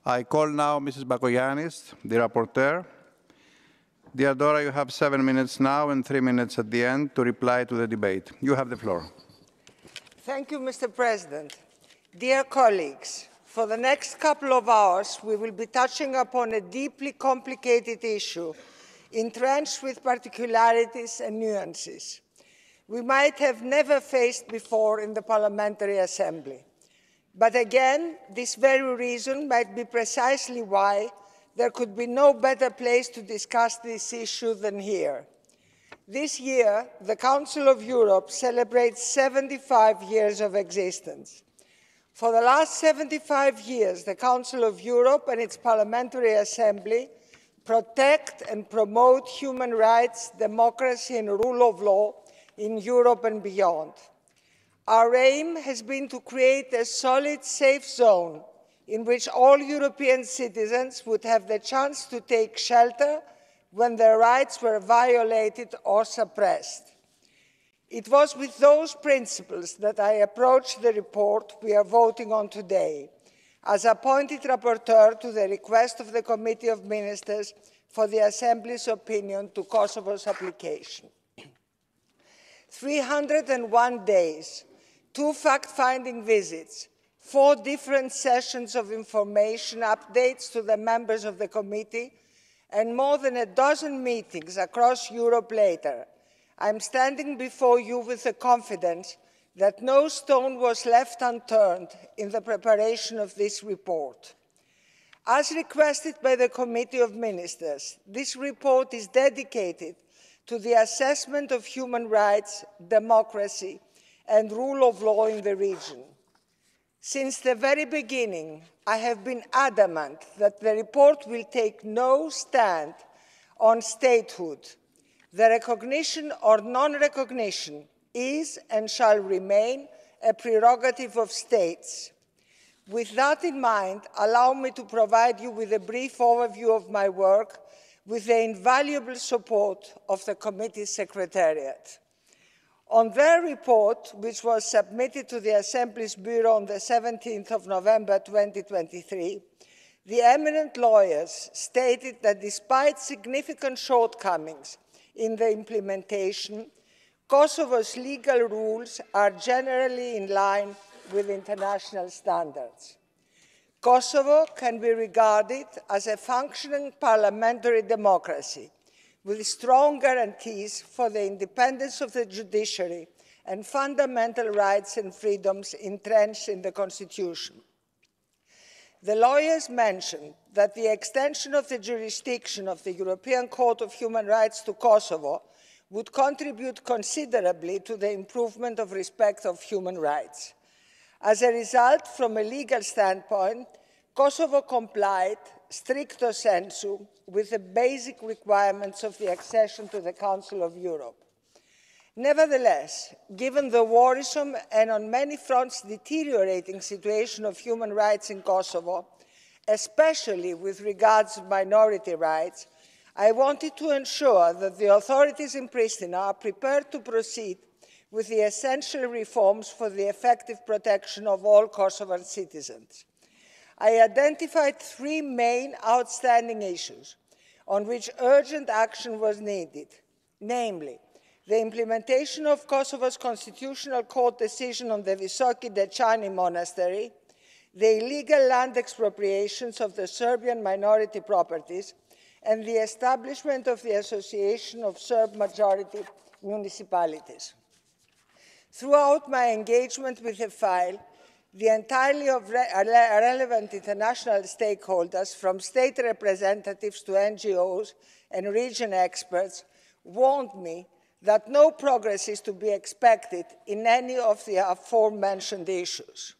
I call now Mrs. Bakoyannis, the rapporteur. Dear Dora, you have 7 minutes now and 3 minutes at the end to reply to the debate. You have the floor. Thank you, Mr. President. Dear colleagues, for the next couple of hours, we will be touching upon a deeply complicated issue, entrenched with particularities and nuances we might have never faced before in the Parliamentary Assembly. But again, this very reason might be precisely why there could be no better place to discuss this issue than here. This year, the Council of Europe celebrates 75 years of existence. For the last 75 years, the Council of Europe and its Parliamentary Assembly protect and promote human rights, democracy and rule of law in Europe and beyond. Our aim has been to create a solid, safe zone in which all European citizens would have the chance to take shelter when their rights were violated or suppressed. It was with those principles that I approached the report we are voting on today, as appointed rapporteur to the request of the Committee of Ministers for the Assembly's opinion to Kosovo's application. 301 days, 2 fact-finding visits, 4 different sessions of information updates to the members of the committee, and more than a dozen meetings across Europe later, I'm standing before you with the confidence that no stone was left unturned in the preparation of this report. As requested by the Committee of Ministers, this report is dedicated to the assessment of human rights, democracy, and rule of law in the region. Since the very beginning, I have been adamant that the report will take no stand on statehood. The recognition or non-recognition is and shall remain a prerogative of states. With that in mind, allow me to provide you with a brief overview of my work with the invaluable support of the committee's secretariat. On their report, which was submitted to the Assembly's Bureau on the 17th of November 2023, the eminent lawyers stated that despite significant shortcomings in the implementation, Kosovo's legal rules are generally in line with international standards. Kosovo can be regarded as a functioning parliamentary democracy with strong guarantees for the independence of the judiciary and fundamental rights and freedoms entrenched in the Constitution. The lawyers mentioned that the extension of the jurisdiction of the European Court of Human Rights to Kosovo would contribute considerably to the improvement of respect of human rights. As a result, from a legal standpoint, Kosovo complied strictest sensu with the basic requirements of the accession to the Council of Europe. Nevertheless, given the worrisome and on many fronts deteriorating situation of human rights in Kosovo, especially with regards to minority rights, I wanted to ensure that the authorities in Pristina are prepared to proceed with the essential reforms for the effective protection of all Kosovan citizens. I identified 3 main outstanding issues on which urgent action was needed, namely, the implementation of Kosovo's Constitutional Court decision on the Visoki Dečani monastery, the illegal land expropriations of the Serbian minority properties, and the establishment of the Association of Serb majority municipalities. Throughout my engagement with the file, the entirety of relevant international stakeholders, from state representatives to NGOs and region experts, warned me that no progress is to be expected in any of the aforementioned issues.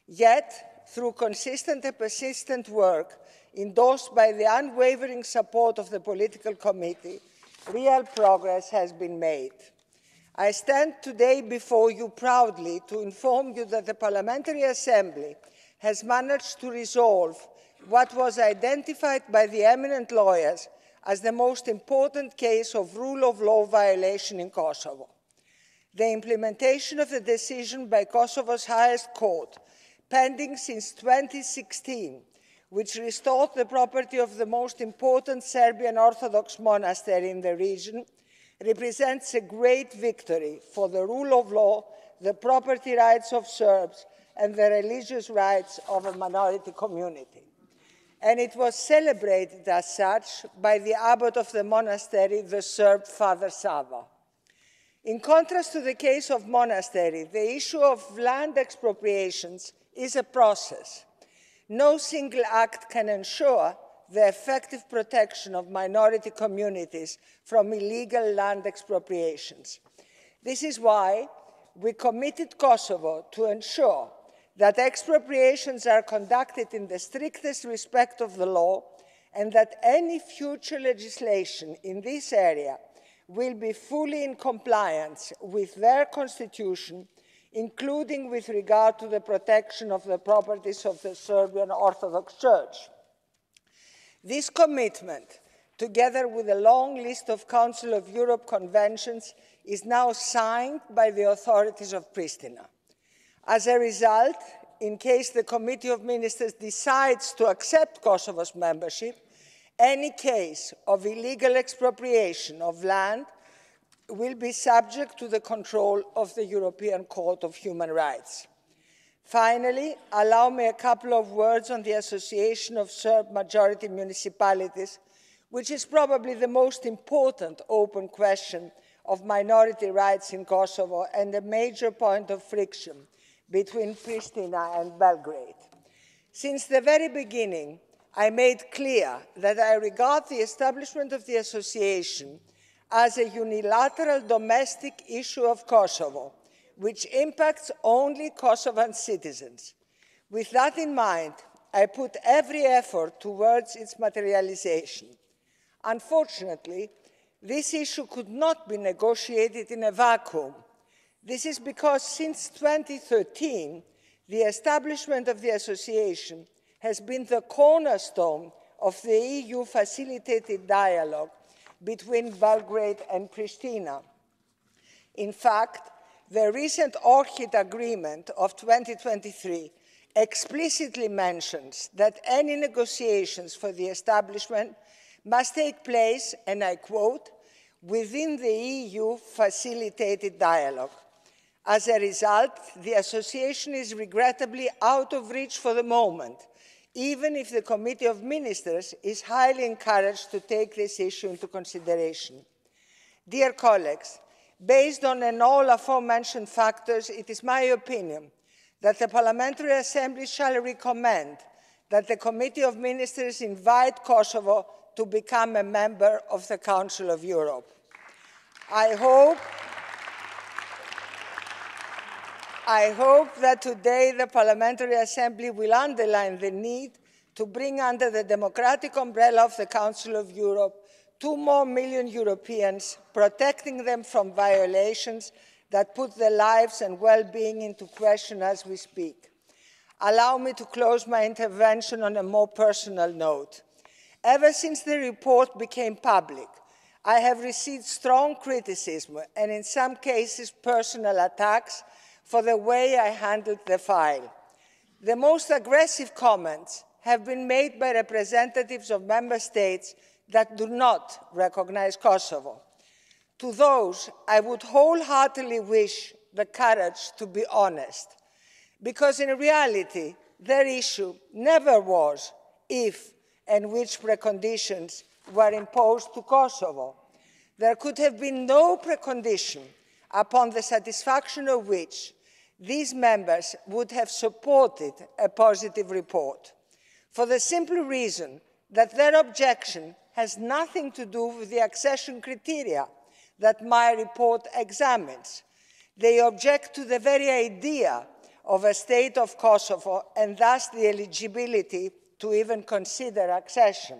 Yet, through consistent and persistent work, endorsed by the unwavering support of the political committee, real progress has been made. I stand today before you proudly to inform you that the Parliamentary Assembly has managed to resolve what was identified by the eminent lawyers as the most important case of rule of law violation in Kosovo. The implementation of the decision by Kosovo's highest court, pending since 2016, which restored the property of the most important Serbian Orthodox monastery in the region, represents a great victory for the rule of law, the property rights of Serbs, and the religious rights of a minority community. And it was celebrated as such by the abbot of the monastery, the Serb Father Sava. In contrast to the case of monastery, the issue of land expropriations is a process. No single act can ensure the effective protection of minority communities from illegal land expropriations. This is why we committed Kosovo to ensure that expropriations are conducted in the strictest respect of the law and that any future legislation in this area will be fully in compliance with their constitution, including with regard to the protection of the properties of the Serbian Orthodox Church. This commitment, together with a long list of Council of Europe conventions, is now signed by the authorities of Pristina. As a result, in case the Committee of Ministers decides to accept Kosovo's membership, any case of illegal expropriation of land will be subject to the control of the European Court of Human Rights. Finally, allow me a couple of words on the Association of Serb majority municipalities, which is probably the most important open question of minority rights in Kosovo and a major point of friction between Pristina and Belgrade. Since the very beginning, I made clear that I regard the establishment of the association as a unilateral domestic issue of Kosovo, which impacts only Kosovan citizens. With that in mind, I put every effort towards its materialization. Unfortunately, this issue could not be negotiated in a vacuum. This is because since 2013, the establishment of the association has been the cornerstone of the EU-facilitated dialogue between Belgrade and Pristina. In fact, the recent Ohrid Agreement of 2023 explicitly mentions that any negotiations for the establishment must take place, and I quote, within the EU-facilitated dialogue. As a result, the association is regrettably out of reach for the moment, even if the Committee of Ministers is highly encouraged to take this issue into consideration. Dear colleagues, based on all aforementioned factors, it is my opinion that the Parliamentary Assembly shall recommend that the Committee of Ministers invite Kosovo to become a member of the Council of Europe. I hope that today the Parliamentary Assembly will underline the need to bring under the democratic umbrella of the Council of Europe 2 more million Europeans, protecting them from violations that put their lives and well-being into question as we speak. Allow me to close my intervention on a more personal note. Ever since the report became public, I have received strong criticism and in some cases personal attacks for the way I handled the file. The most aggressive comments have been made by representatives of member states that do not recognize Kosovo. To those, I would wholeheartedly wish the courage to be honest, because in reality, their issue never was if and which preconditions were imposed to Kosovo. There could have been no precondition upon the satisfaction of which these members would have supported a positive report, for the simple reason that their objection has nothing to do with the accession criteria that my report examines. They object to the very idea of a state of Kosovo and thus the eligibility to even consider accession.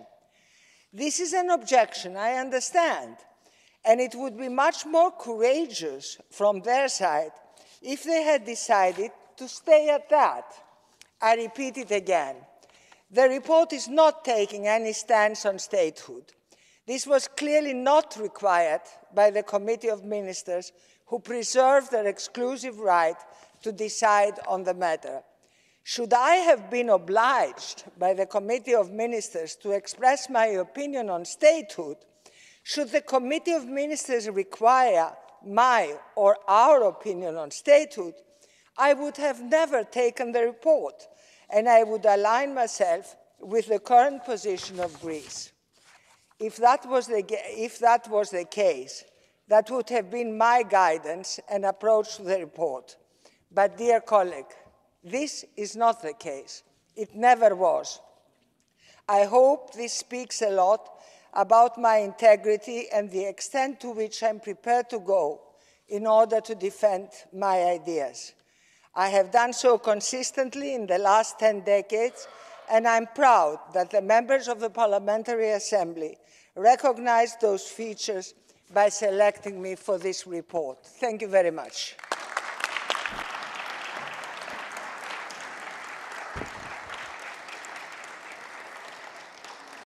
This is an objection I understand, and it would be much more courageous from their side if they had decided to stay at that. I repeat it again. The report is not taking any stance on statehood. This was clearly not required by the Committee of Ministers, who preserved their exclusive right to decide on the matter. Should I have been obliged by the Committee of Ministers to express my opinion on statehood, should the Committee of Ministers require my or our opinion on statehood, I would have never taken the report, and I would align myself with the current position of Greece. If that was the case, that would have been my guidance and approach to the report. But, dear colleague, this is not the case. It never was. I hope this speaks a lot about my integrity and the extent to which I'm prepared to go in order to defend my ideas. I have done so consistently in the last 10 decades, and I'm proud that the members of the Parliamentary Assembly recognized those features by selecting me for this report. Thank you very much.